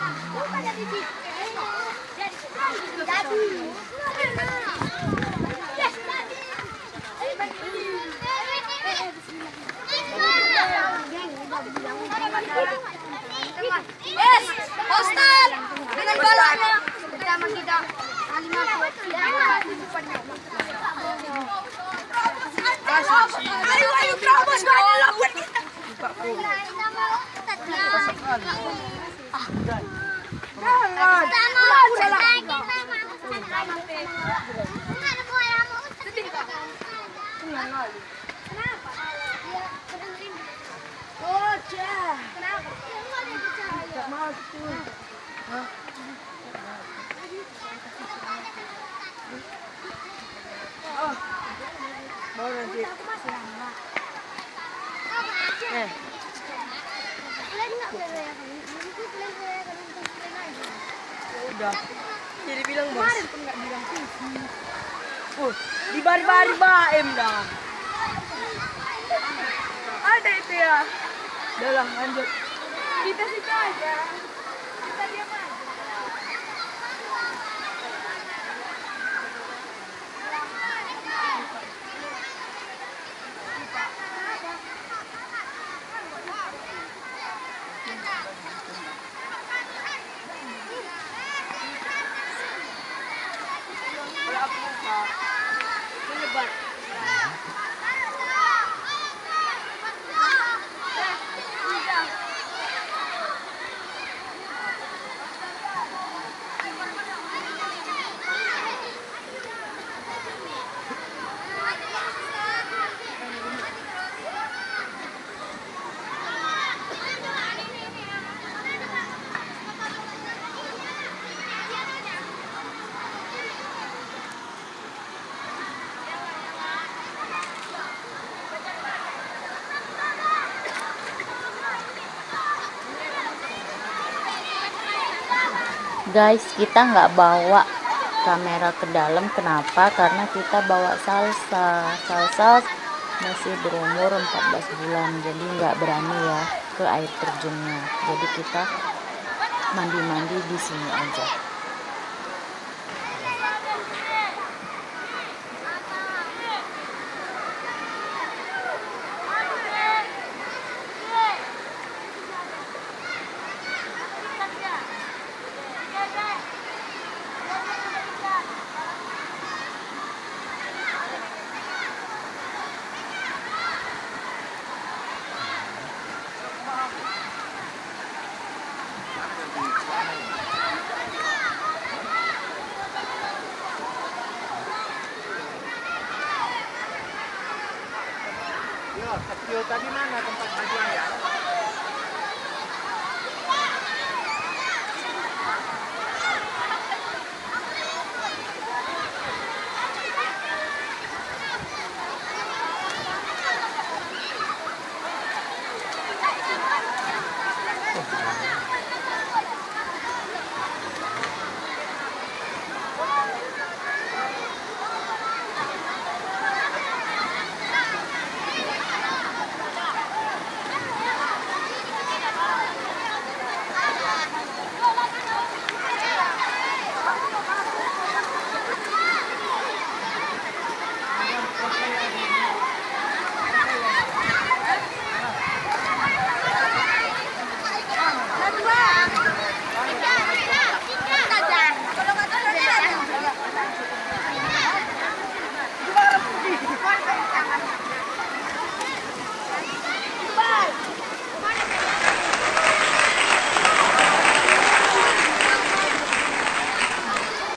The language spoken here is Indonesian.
Yes, Ustaz. Dengan balanya bersama kita saling masuk. Ayo terobos kau lawan kita. Udah. Jadi bilang bos. Kemarin pun nggak bilang di bari-bari baem dah. Ada itu ya. Udah lah, lanjut. Kita situ aja. Kita diam aja. Guys, kita nggak bawa kamera ke dalam. Kenapa? Karena kita bawa Salsa masih berumur 14 bulan, jadi nggak berani ya ke air terjunnya. Jadi kita mandi-mandi di sini aja. Kecil tadi mana tempat bajuan ya?